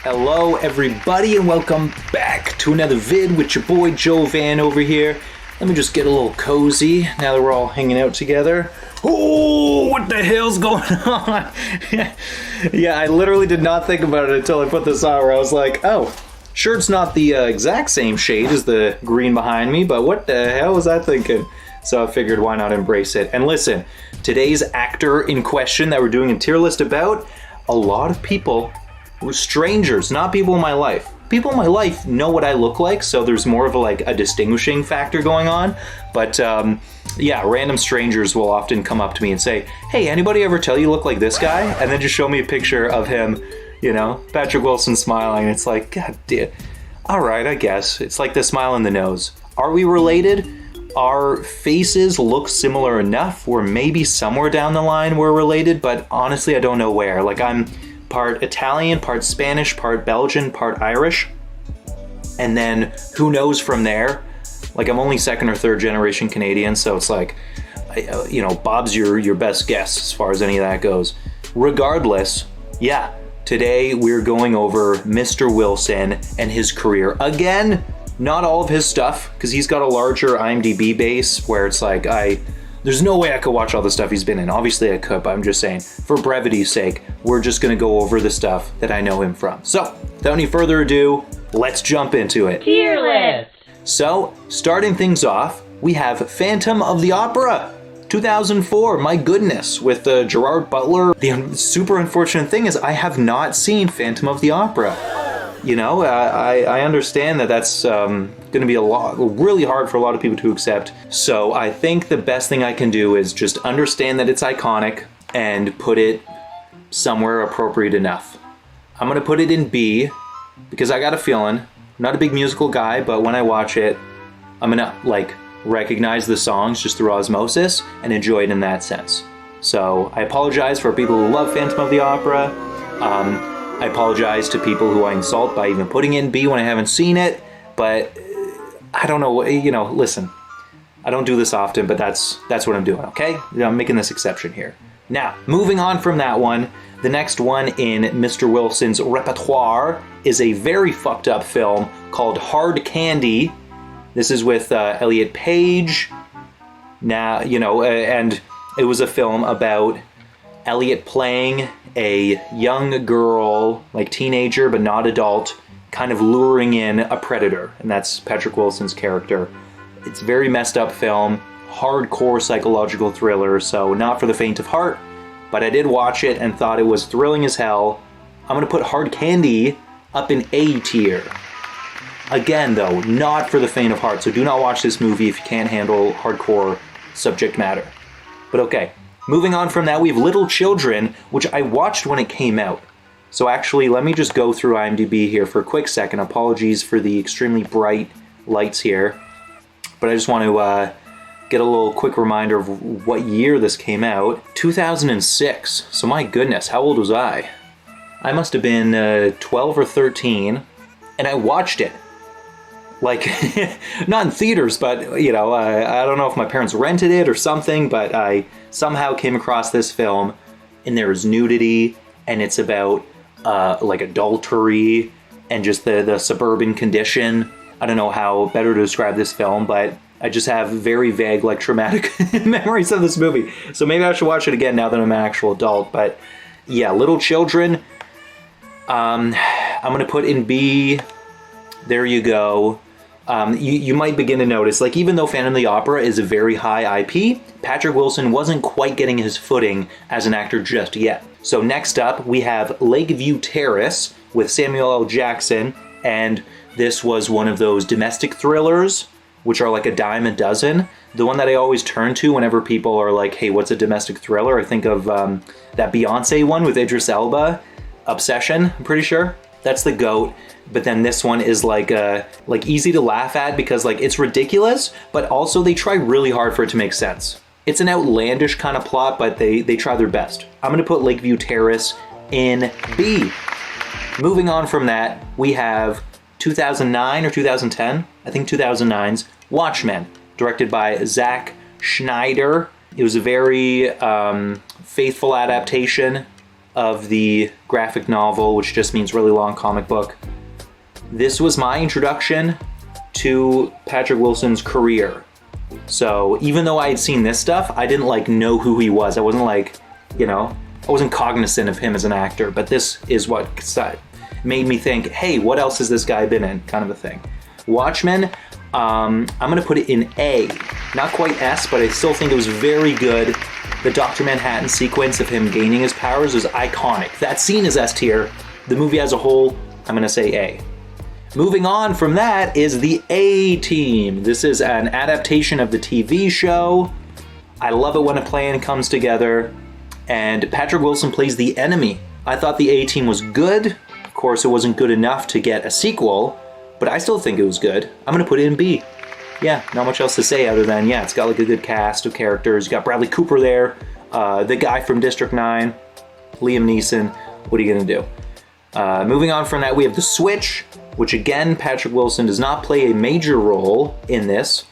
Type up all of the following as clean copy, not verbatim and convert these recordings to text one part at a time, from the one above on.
Hello everybody and welcome back to another vid with your boy Joe Van over here. Let me just get a little cozy now that we're all hanging out together. Oh, what the hell's going on? Yeah, I literally did not think about it until I put this on where I was like, oh, sure it's not the exact same shade as the green behind me, but what the hell was I thinking? So I figured why not embrace it. And listen, today's actor in question that we're doing a tier list about, a lot of people were strangers, not people in my life. People in my life know what I look like, so there's more of a distinguishing factor going on. But yeah, random strangers will often come up to me and say, hey, anybody ever tell you look like this guy? And then just show me a picture of him, you know, Patrick Wilson smiling. It's like, God damn. All right, I guess. It's like the smile in the nose. Are we related? Our faces look similar enough where maybe somewhere down the line we're related, but honestly, I don't know where. Like, I'm part Italian, part Spanish, part Belgian, part Irish. And then who knows from there? Like, I'm only second or third generation Canadian, so it's like, you know, Bob's your best guess as far as any of that goes. Regardless, yeah, today we're going over Mr. Wilson and his career. Again, not all of his stuff, because he's got a larger IMDb base where it's like, there's no way I could watch all the stuff he's been in. Obviously I could, but I'm just saying, for brevity's sake, we're just gonna go over the stuff that I know him from. So, without any further ado, let's jump into it. Tier list! So, starting things off, we have Phantom of the Opera, 2004, my goodness, with Gerard Butler. The super unfortunate thing is I have not seen Phantom of the Opera. You know, I understand that that's going to be really hard for a lot of people to accept. So I think the best thing I can do is just understand that it's iconic and put it somewhere appropriate enough. I'm going to put it in B because I got a feeling, I'm not a big musical guy, but when I watch it, I'm going to like recognize the songs just through osmosis and enjoy it in that sense. So I apologize for people who love Phantom of the Opera. I apologize to people who I insult by even putting in B when I haven't seen it, but I don't know, you know, listen, I don't do this often, but that's what I'm doing, okay? I'm making this exception here. Now, moving on from that one, the next one in Mr. Wilson's repertoire is a very fucked up film called Hard Candy. This is with Elliot Page. Now, you know, and it was a film about Elliot playing a young girl, like teenager but not adult, kind of luring in a predator, and that's Patrick Wilson's character. It's a very messed up film, hardcore psychological thriller, so not for the faint of heart, but I did watch it and thought it was thrilling as hell. I'm gonna put Hard Candy up in A tier. Again though, not for the faint of heart, so do not watch this movie if you can't handle hardcore subject matter. But okay. Moving on from that, we have Little Children, which I watched when it came out. So actually, let me just go through IMDb here for a quick second. Apologies for the extremely bright lights here. But I just want to get a little quick reminder of what year this came out. 2006. So my goodness, how old was I? I must have been 12 or 13, and I watched it. Like, not in theaters, but, you know, I don't know if my parents rented it or something, but I somehow came across this film, and there is nudity, and it's about, like, adultery, and just the suburban condition. I don't know how better to describe this film, but I just have very vague, like, traumatic memories of this movie. So maybe I should watch it again now that I'm an actual adult, but, yeah, Little Children, I'm gonna put in B. There you go. You might begin to notice, like, even though Phantom of the Opera is a very high IP, Patrick Wilson wasn't quite getting his footing as an actor just yet. So next up, we have Lakeview Terrace with Samuel L. Jackson, and this was one of those domestic thrillers, which are like a dime a dozen. The one that I always turn to whenever people are like, hey, what's a domestic thriller? I think of that Beyonce one with Idris Elba, Obsession, I'm pretty sure. That's the GOAT. But then this one is like easy to laugh at because like it's ridiculous, but also they try really hard for it to make sense. It's an outlandish kind of plot, but they try their best. I'm gonna put Lakeview Terrace in B. Moving on from that, we have 2009 or 2010, I think 2009's Watchmen, directed by Zack Snyder. It was a very faithful adaptation of the graphic novel, which just means really long comic book. This was my introduction to Patrick Wilson's career. So even though I had seen this stuff, I didn't like know who he was. I wasn't like, you know, I wasn't cognizant of him as an actor, but this is what made me think, hey, what else has this guy been in? Kind of a thing. Watchmen, I'm gonna put it in A. Not quite S, but I still think it was very good. The Dr. Manhattan sequence of him gaining his powers was iconic. That scene is S tier. The movie as a whole, I'm gonna say A. Moving on from that is the A-Team. This is an adaptation of the TV show. I love it when a plan comes together. And Patrick Wilson plays the enemy. I thought the A-Team was good. Of course, it wasn't good enough to get a sequel, but I still think it was good. I'm gonna put it in B. Yeah, not much else to say other than, yeah, it's got like a good cast of characters. You got Bradley Cooper there, the guy from District 9, Liam Neeson. What are you gonna do? Moving on from that, we have The Switch, which again, Patrick Wilson does not play a major role in this,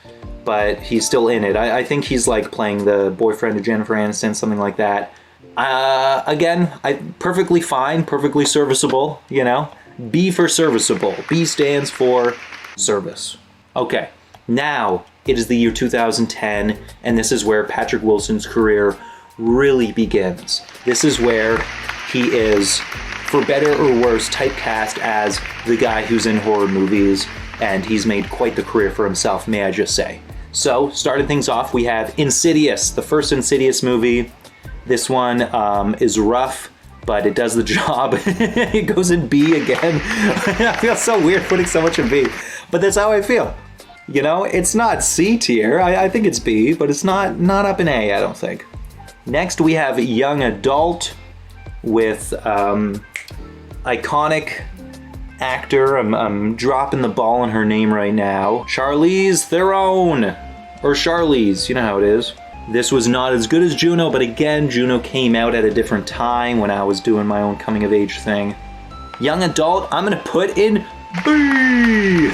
but he's still in it. I think he's like playing the boyfriend of Jennifer Aniston, something like that. Again, perfectly fine, perfectly serviceable, you know? B for serviceable. B stands for service. Okay, now it is the year 2010, and this is where Patrick Wilson's career really begins. This is where he is, for better or worse, typecast as the guy who's in horror movies, and he's made quite the career for himself, may I just say. So, starting things off, we have Insidious, the first Insidious movie. This one is rough, but it does the job. It goes in B again. I feel so weird putting so much in B, but that's how I feel. You know, it's not C tier. I think it's B, but it's not up in A, I don't think. Next, we have Young Adult with iconic actor. I'm dropping the ball on her name right now. Charlize Theron, or Charlize, you know how it is. This was not as good as Juno, but again, Juno came out at a different time when I was doing my own coming of age thing. Young Adult, I'm gonna put in B.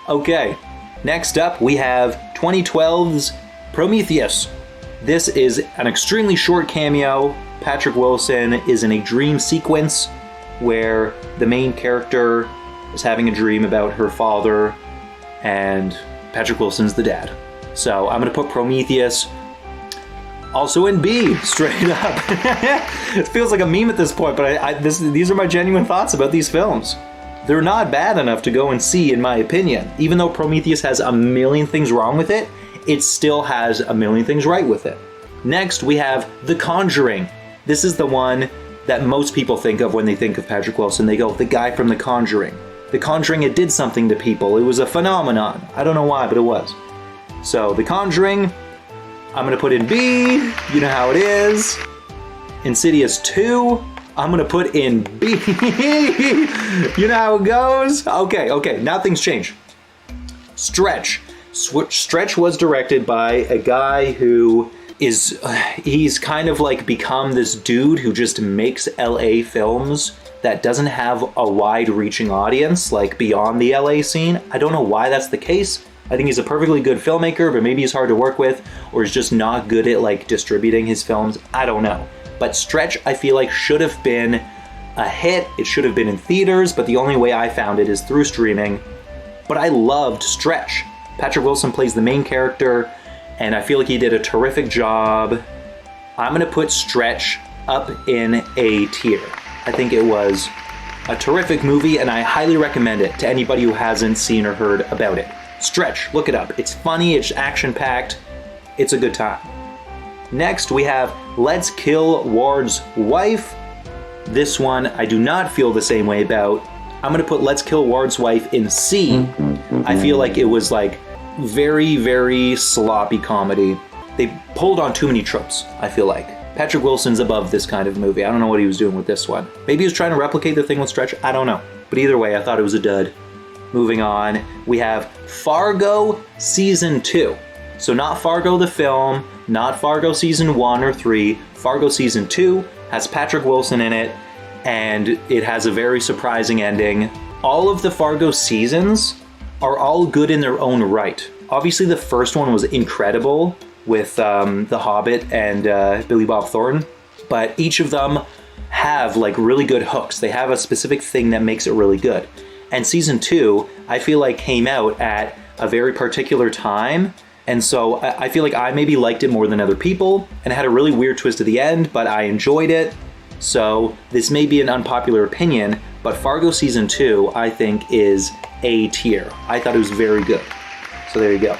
Okay, next up we have 2012's Prometheus. This is an extremely short cameo. Patrick Wilson is in a dream sequence where the main character is having a dream about her father, and Patrick Wilson's the dad. So I'm gonna put Prometheus also in B, straight up. It feels like a meme at this point, but these are my genuine thoughts about these films. They're not bad enough to go and see, in my opinion. Even though Prometheus has a million things wrong with it, it still has a million things right with it. Next, we have The Conjuring. This is the one that most people think of when they think of Patrick Wilson. They go, the guy from The Conjuring. The Conjuring, it did something to people. It was a phenomenon. I don't know why, but it was. So, The Conjuring, I'm gonna put in B. You know how it is. Insidious 2, I'm gonna put in B. You know how it goes? Okay, now things change. Stretch. Stretch was directed by a guy who he's kind of like become this dude who just makes LA films that doesn't have a wide-reaching audience, like beyond the LA scene. I don't know why that's the case. I think he's a perfectly good filmmaker, but maybe he's hard to work with, or he's just not good at like distributing his films. I don't know. But Stretch, I feel like, should have been a hit. It should have been in theaters, but the only way I found it is through streaming. But I loved Stretch. Patrick Wilson plays the main character, and I feel like he did a terrific job. I'm gonna put Stretch up in A tier. I think it was a terrific movie, and I highly recommend it to anybody who hasn't seen or heard about it. Stretch, look it up. It's funny, it's action-packed, it's a good time. Next, we have Let's Kill Ward's Wife. This one, I do not feel the same way about. I'm gonna put Let's Kill Ward's Wife in C. I feel like it was like very, very sloppy comedy. They pulled on too many tropes, I feel like. Patrick Wilson's above this kind of movie. I don't know what he was doing with this one. Maybe he was trying to replicate the thing with Stretch, I don't know. But either way, I thought it was a dud. Moving on, we have Fargo Season 2. So not Fargo the film, not Fargo Season 1 or 3. Fargo Season 2 has Patrick Wilson in it, and it has a very surprising ending. All of the Fargo seasons are all good in their own right. Obviously the first one was incredible with The Hobbit and Billy Bob Thornton, but each of them have like really good hooks. They have a specific thing that makes it really good. And season 2, I feel like came out at a very particular time. And so I feel like I maybe liked it more than other people, and it had a really weird twist at the end, but I enjoyed it. So this may be an unpopular opinion, but Fargo season 2, I think, is A tier. I thought it was very good. So there you go.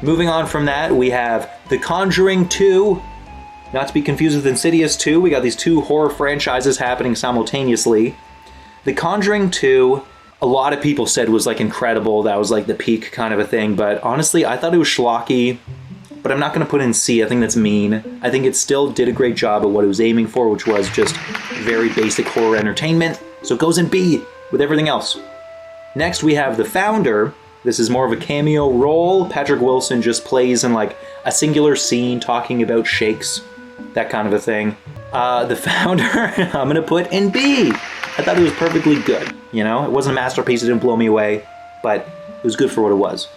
Moving on from that, we have The Conjuring 2. Not to be confused with Insidious 2. We got these two horror franchises happening simultaneously. The Conjuring 2, a lot of people said was like incredible. That was like the peak kind of a thing. But honestly, I thought it was schlocky. But I'm not going to put in C. I think that's mean. I think it still did a great job at what it was aiming for, which was just very basic horror entertainment. So it goes in B with everything else. Next, we have The Founder. This is more of a cameo role. Patrick Wilson just plays in like a singular scene talking about shakes, that kind of a thing. The Founder, I'm going to put in B. I thought it was perfectly good. You know, it wasn't a masterpiece. It didn't blow me away, but it was good for what it was.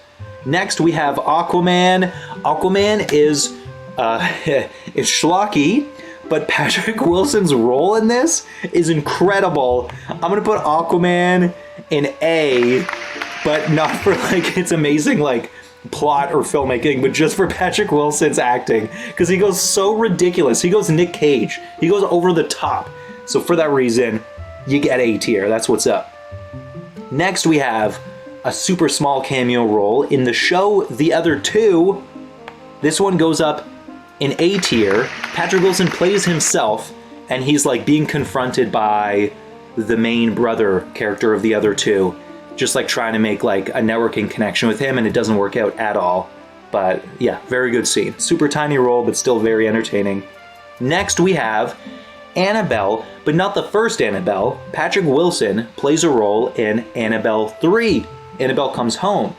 Next, we have Aquaman. Aquaman is it's schlocky, but Patrick Wilson's role in this is incredible. I'm gonna put Aquaman in A, but not for like its amazing like plot or filmmaking, but just for Patrick Wilson's acting, because he goes so ridiculous. He goes Nick Cage. He goes over the top. So for that reason, you get A tier. That's what's up. Next, we have a super small cameo role in the show The Other Two. This one goes up in A tier. Patrick Wilson plays himself, and he's like being confronted by the main brother character of The Other Two, just like trying to make like a networking connection with him, and it doesn't work out at all. But yeah, very good scene. Super tiny role, but still very entertaining. Next, we have Annabelle, but not the first Annabelle. Patrick Wilson plays a role in Annabelle 3. Annabelle Comes Home.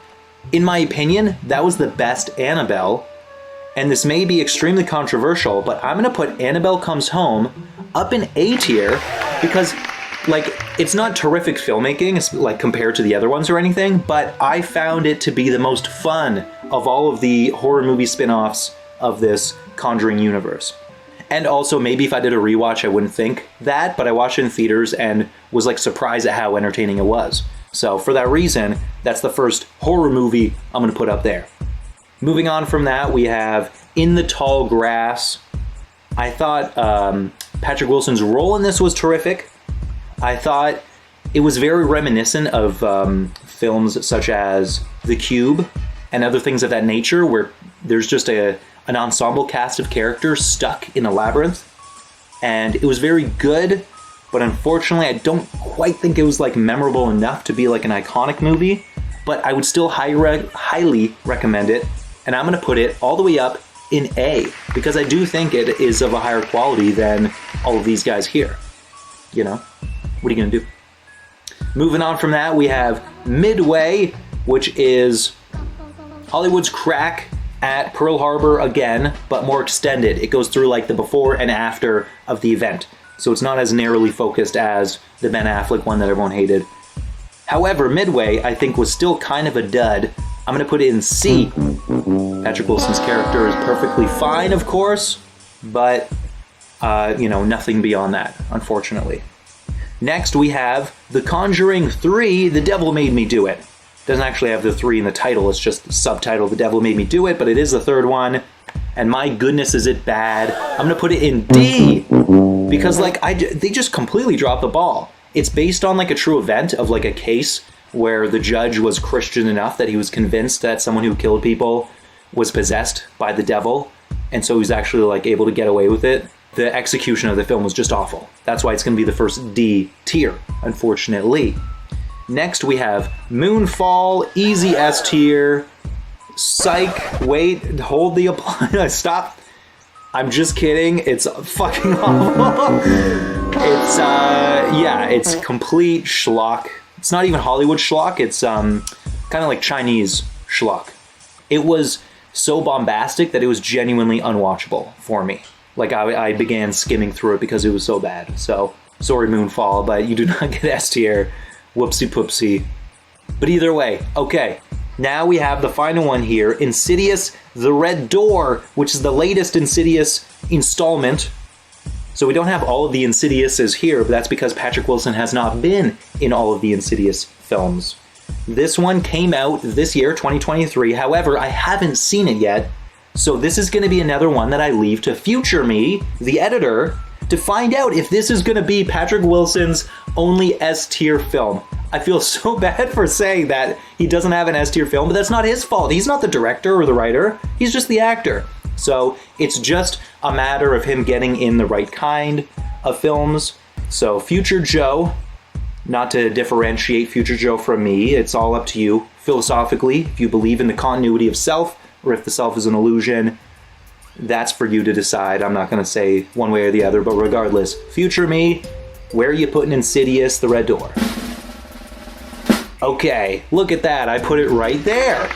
In my opinion, that was the best Annabelle, and this may be extremely controversial, but I'm going to put Annabelle Comes Home up in A tier because, like, it's not terrific filmmaking, like, compared to the other ones or anything, but I found it to be the most fun of all of the horror movie spin-offs of this Conjuring universe. And also, maybe if I did a rewatch, I wouldn't think that, but I watched it in theaters and was, like, surprised at how entertaining it was. So for that reason, that's the first horror movie I'm going to put up there. Moving on from that, we have In the Tall Grass. I thought Patrick Wilson's role in this was terrific. I thought it was very reminiscent of films such as The Cube and other things of that nature, where there's just an ensemble cast of characters stuck in a labyrinth. And it was very good, but unfortunately I don't quite think it was like memorable enough to be like an iconic movie, but I would still highly recommend it, and I'm going to put it all the way up in A, because I do think it is of a higher quality than all of these guys here. You know, what are you going to do? Moving on from that, we have Midway, which is Hollywood's crack at Pearl Harbor again, but more extended. It goes through like the before and after of the event. So it's not as narrowly focused as the Ben Affleck one that everyone hated. However, Midway, I think, was still kind of a dud. I'm going to put it in C. Patrick Wilson's character is perfectly fine, of course, but, you know, nothing beyond that, unfortunately. Next, we have The Conjuring 3, The Devil Made Me Do It. Doesn't actually have the 3 in the title, it's just the subtitle, The Devil Made Me Do It, but it is the third one. And my goodness, is it bad. I'm going to put it in D, because like they just completely dropped the ball. It's based on like a true event of like a case where the judge was Christian enough that he was convinced that someone who killed people was possessed by the devil, and so he was actually like able to get away with it. The execution of the film was just awful. That's why it's going to be the first D tier, unfortunately. Next, we have Moonfall, easy S tier. Psych, wait, hold the apply. Stop. I'm just kidding. It's fucking awful. It's, yeah, it's complete schlock. It's not even Hollywood schlock. It's kind of like Chinese schlock. It was so bombastic that it was genuinely unwatchable for me. Like, I began skimming through it because it was so bad. So, sorry, Moonfall, but you do not get S tier. Whoopsie poopsie. But either way, okay. Now we have the final one here, Insidious The Red Door, which is the latest Insidious installment. So we don't have all of the Insidiouses here, but that's because Patrick Wilson has not been in all of the Insidious films. This one came out this year, 2023. However, I haven't seen it yet. So this is going to be another one that I leave to future me, the editor, to find out if this is going to be Patrick Wilson's only S-tier film. I feel so bad for saying that he doesn't have an S-tier film, but that's not his fault. He's not the director or the writer. He's just the actor. So it's just a matter of him getting in the right kind of films. So Future Joe, not to differentiate Future Joe from me, it's all up to you philosophically. If you believe in the continuity of self, or if the self is an illusion, that's for you to decide. I'm not going to say one way or the other, but regardless, future me, where are you putting Insidious The Red Door? Okay, look at that. I put it right there.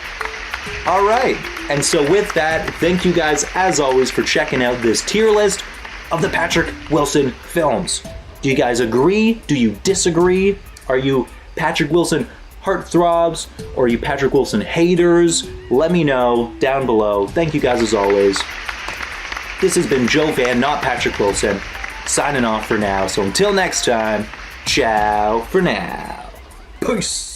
All right. And so with that, thank you guys, as always, for checking out this tier list of the Patrick Wilson films. Do you guys agree? Do you disagree? Are you Patrick Wilson heartthrobs, or are you Patrick Wilson haters? Let me know down below. Thank you guys as always. This has been Joe Van, not Patrick Wilson, signing off for now. So until next time, ciao for now. Peace.